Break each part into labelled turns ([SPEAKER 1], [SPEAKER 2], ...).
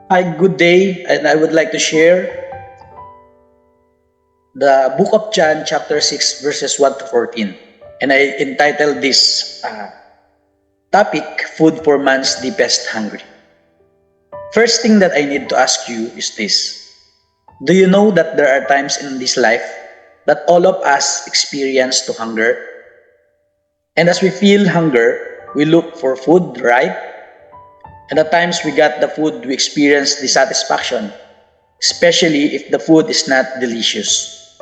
[SPEAKER 1] Hi, good day, and I would like to share the book of John, chapter 6, verses 1 to 14. And I entitled this topic, Food for Man's Deepest Hungry. First thing that I need to ask you is this. Do you know that there are times in this life that all of us experience to hunger? And as we feel hunger, we look for food, right? And at times we got the food, we experience dissatisfaction, especially if the food is not delicious.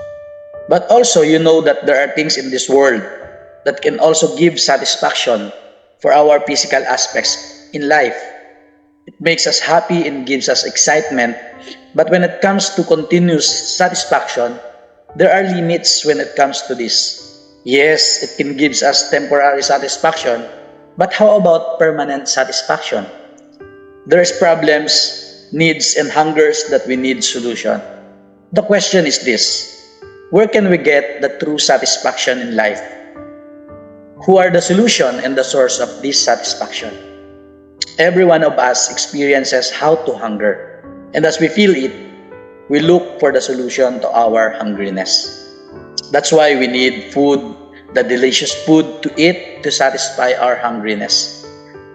[SPEAKER 1] But also, you know that there are things in this world that can also give satisfaction for our physical aspects in life. It makes us happy and gives us excitement. But when it comes to continuous satisfaction, there are limits when it comes to this. Yes, it can give us temporary satisfaction, but how about permanent satisfaction? There's problems, needs, and hungers that we need solution. The question is this: where can we get the true satisfaction in life? Who are the solution and the source of this satisfaction? Every one of us experiences how to hunger, and as we feel it, we look for the solution to our hungriness. That's why we need food, the delicious food to eat to satisfy our hungriness.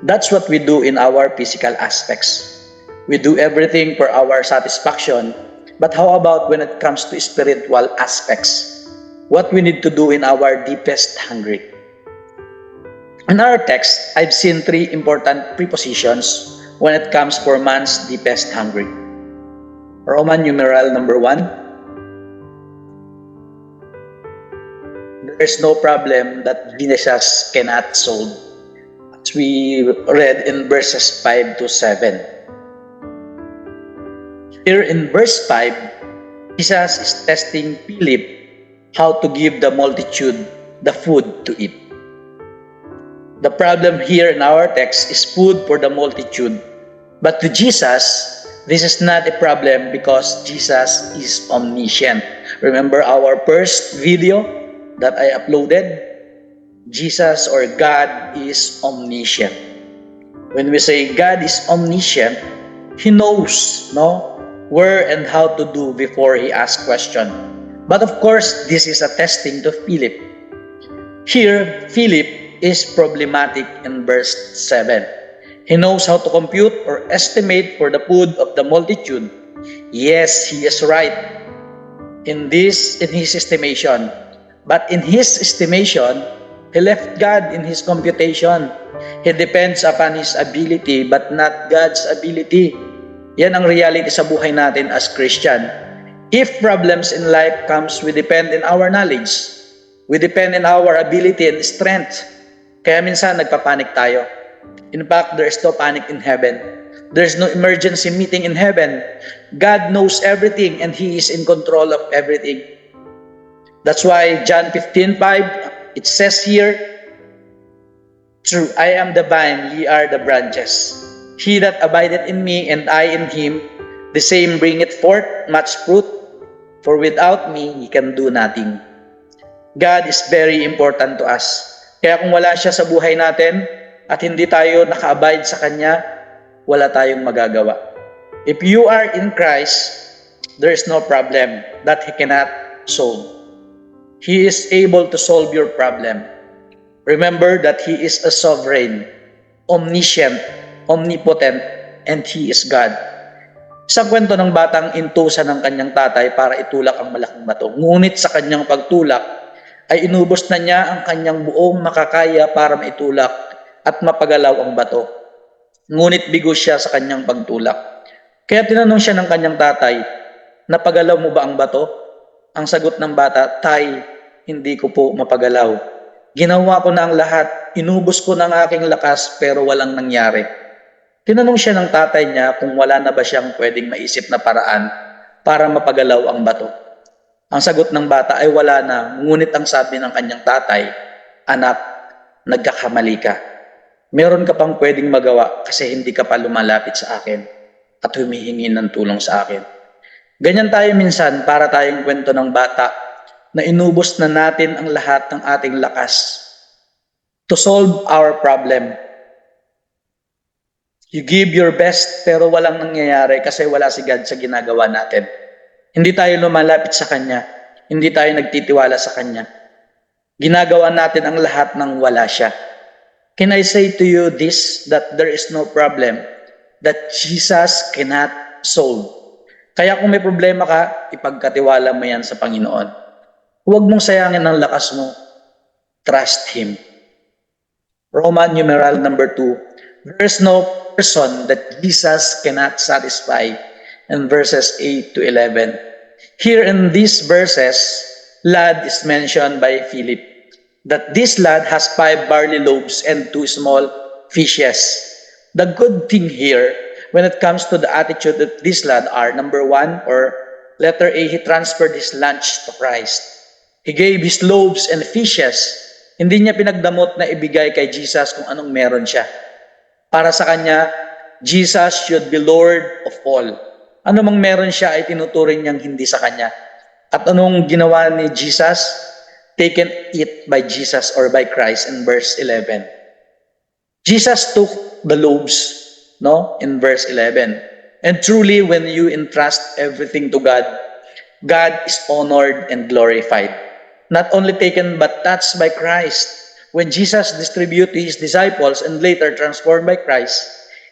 [SPEAKER 1] That's what we do in our physical aspects. We do everything for our satisfaction, but how about when it comes to spiritual aspects? What we need to do in our deepest hungry? In our text, I've seen three important prepositions when it comes for man's deepest hungry. Roman numeral number 1, there is no problem that Jesus cannot solve, as we read in verses 5 to 7. Here in verse 5, Jesus is testing Philip how to give the multitude the food to eat. The problem here in our text is food for the multitude. But to Jesus, this is not a problem because Jesus is omniscient. Remember our first video that I uploaded? Jesus or God is omniscient. When we say God is omniscient, He knows, where and how to do before He asks question. But of course, this is a testing to Philip. Here, Philip is problematic in verse 7. He knows how to compute or estimate for the food of the multitude. Yes, he is right in his estimation. But in his estimation, he left God in his computation. He depends upon his ability but not God's ability. Yan ang reality sa buhay natin as Christian. If problems in life comes, we depend in our knowledge. We depend in our ability and strength. Kaya minsan nagpapanik tayo. In fact, there is no panic in heaven. There is no emergency meeting in heaven. God knows everything and He is in control of everything. That's why John 15:5, it says here, "True, I am the vine, ye are the branches. He that abideth in me and I in him, the same bringeth forth much fruit, for without me ye can do nothing." God is very important to us. Kaya kung wala siya sa buhay natin at hindi tayo naka-abide sa Kanya, wala tayong magagawa. If you are in Christ, there is no problem that He cannot solve. He is able to solve your problem. Remember that He is a sovereign, omniscient, omnipotent, and He is God. Isang kwento ng batang intusan ng kanyang tatay para itulak ang malaking bato. Ngunit sa kanyang pagtulak, ay inubos na niya ang kanyang buong makakaya para maitulak at mapagalaw ang bato. Ngunit bigo siya sa kanyang pagtulak. Kaya tinanong siya ng kanyang tatay, "Napagalaw mo ba ang bato?" Ang sagot ng bata, "Tay, hindi ko po mapagalaw. Ginawa ko na ang lahat, inubos ko na ang aking lakas pero walang nangyari." Tinanong siya ng tatay niya kung wala na ba siyang pwedeng maisip na paraan para mapagalaw ang bato. Ang sagot ng bata ay wala na, ngunit ang sabi ng kanyang tatay, "Anak, nagkakamali ka. Meron ka pang pwedeng magawa kasi hindi ka pa lumalapit sa akin at humihingi ng tulong sa akin." Ganyan tayo minsan, para tayong kwento ng bata na inubos na natin ang lahat ng ating lakas to solve our problem. You give your best pero walang nangyayari kasi wala si God sa ginagawa natin. Hindi tayo lumalapit sa Kanya. Hindi tayo nagtitiwala sa Kanya. Ginagawa natin ang lahat ng wala siya. Can I say to you this, that there is no problem that Jesus cannot solve? Kaya kung may problema ka, ipagkatiwala mo yan sa Panginoon. Huwag mong sayangin ang lakas mo. Trust Him. Roman numeral number 2. There is no person that Jesus cannot satisfy. In verses 8 to 11. Here in these verses, lad is mentioned by Philip. That this lad has 5 barley loaves and 2 small fishes. The good thing here, when it comes to the attitude that this lad are, number 1, or letter A, he transferred his lunch to Christ. He gave his loaves and fishes. Hindi niya pinagdamot na ibigay kay Jesus kung anong meron siya. Para sa kanya, Jesus should be Lord of all. Ano mang meron siya ay tinuturing niyang hindi sa kanya. At anong ginawa ni Jesus? Taken it by Jesus or by Christ in verse 11. Jesus took the loaves, in verse 11. And truly, when you entrust everything to God, God is honored and glorified. Not only taken but touched by Christ. When Jesus distributed His disciples and later transformed by Christ,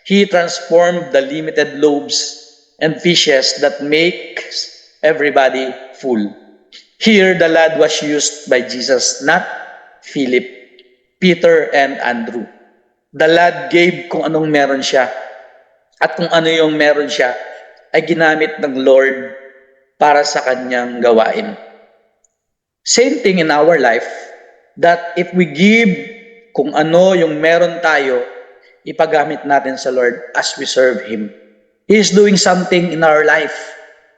[SPEAKER 1] He transformed the limited loaves and fishes that makes everybody full. Here, the lad was used by Jesus, not Philip, Peter, and Andrew. The lad gave kung anong meron siya. At kung ano yung meron siya, ay ginamit ng Lord para sa kanyang gawain. Same thing in our life, that if we give kung ano yung meron tayo, ipagamit natin sa Lord as we serve Him. He is doing something in our life.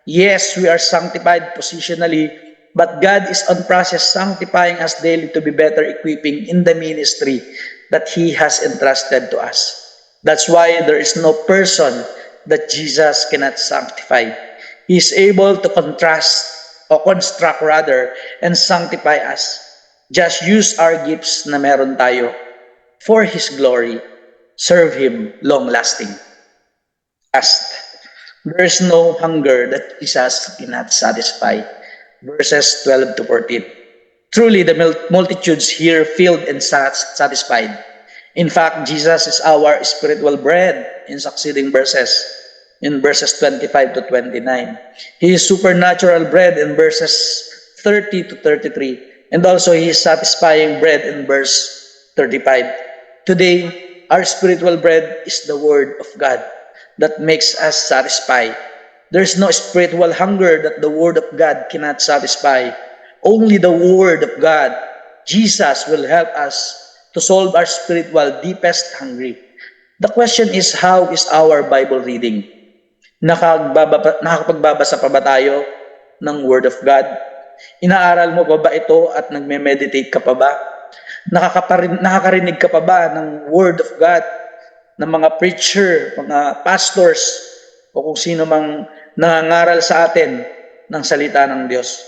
[SPEAKER 1] Yes, we are sanctified positionally, but God is on process sanctifying us daily to be better equipping in the ministry that He has entrusted to us. That's why there is no person that Jesus cannot sanctify. He is able to construct and sanctify us. Just use our gifts na meron tayo for His glory. Serve Him long-lasting. There is no hunger that Jesus cannot satisfy. Verses 12 to 14. Truly, the multitudes here filled and satisfied. In fact, Jesus is our spiritual bread in succeeding verses. In verses 25 to 29. He is supernatural bread in verses 30 to 33. And also, He is satisfying bread in verse 35. Today, our spiritual bread is the Word of God that makes us satisfy. There's no spiritual hunger that the Word of God cannot satisfy. Only the Word of God, Jesus, will help us to solve our spiritual deepest hungry. The question is, how is our Bible reading? Nakakapagbabasa pa ba tayo ng Word of God? Inaaral mo pa ba ito at nagme-meditate ka pa ba? Nakakarinig ka pa ba ng Word of God? Ng mga preacher, mga pastors, o kung sino mang nangangaral sa atin ng salita ng Diyos.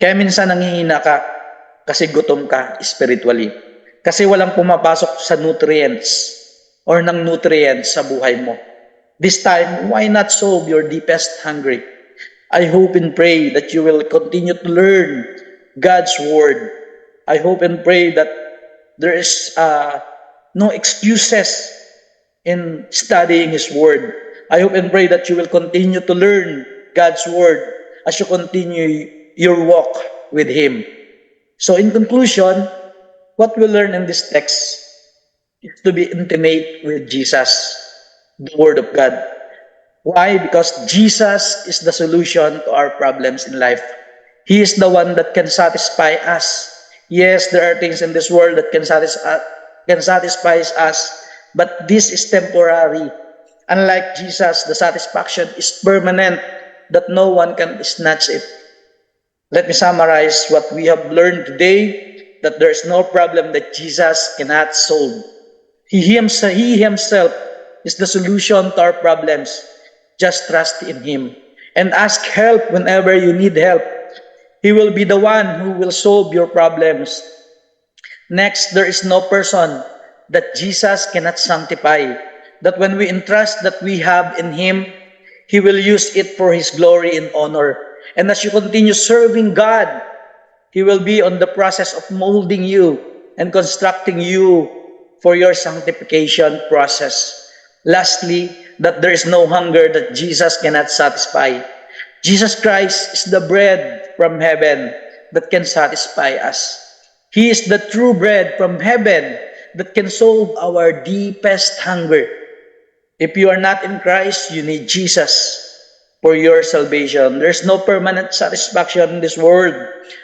[SPEAKER 1] Kaya minsan nanghihina ka kasi gutom ka spiritually. Kasi walang pumapasok sa nutrients or ng nutrients sa buhay mo. This time, why not solve your deepest hungry? I hope and pray that you will continue to learn God's Word. I hope and pray that there is no excuses in studying His Word. I hope and pray that you will continue to learn God's Word as you continue your walk with Him. So in conclusion, what we learn in this text is to be intimate with Jesus, the Word of God. Why? Because Jesus is the solution to our problems in life. He is the one that can satisfy us. Yes, there are things in this world that can satisfy us, but this is temporary. Unlike Jesus, the satisfaction is permanent, that no one can snatch it. Let me summarize what we have learned today, that there is no problem that Jesus cannot solve. He himself is the solution to our problems. Just trust in Him and ask help whenever you need help. He will be the one who will solve your problems. Next, there is no person that Jesus cannot sanctify. that when we entrust that we have in Him, He will use it for His glory and honor. And as you continue serving God, He will be on the process of molding you and constructing you for your sanctification process. Lastly, that there is no hunger that Jesus cannot satisfy. Jesus Christ is the bread from heaven that can satisfy us. He is the true bread from heaven that can solve our deepest hunger. If you are not in Christ, you need Jesus for your salvation. There's no permanent satisfaction in this world,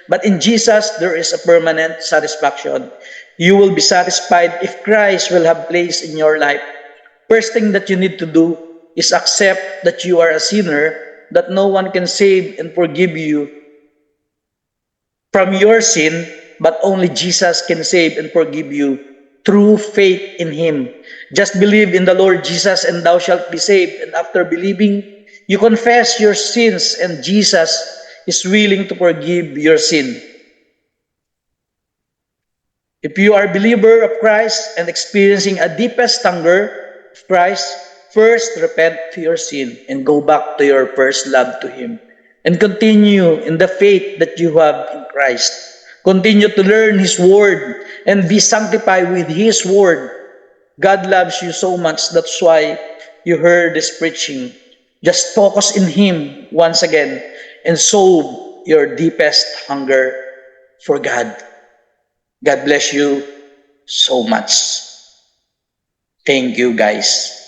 [SPEAKER 1] but in Jesus, there is a permanent satisfaction. You will be satisfied if Christ will have place in your life. First thing that you need to do is accept that you are a sinner, that no one can save and forgive you from your sin, but only Jesus can save and forgive you through faith in Him. Just believe in the Lord Jesus and thou shalt be saved. And after believing, you confess your sins and Jesus is willing to forgive your sin. If you are a believer of Christ and experiencing a deepest hunger of Christ, first repent to your sin and go back to your first love to Him. And continue in the faith that you have in Christ. Continue to learn His Word and be sanctified with His Word. God loves you so much, that's why you heard this preaching. Just focus in Him once again and solve your deepest hunger for God. God bless you so much. Thank you, guys.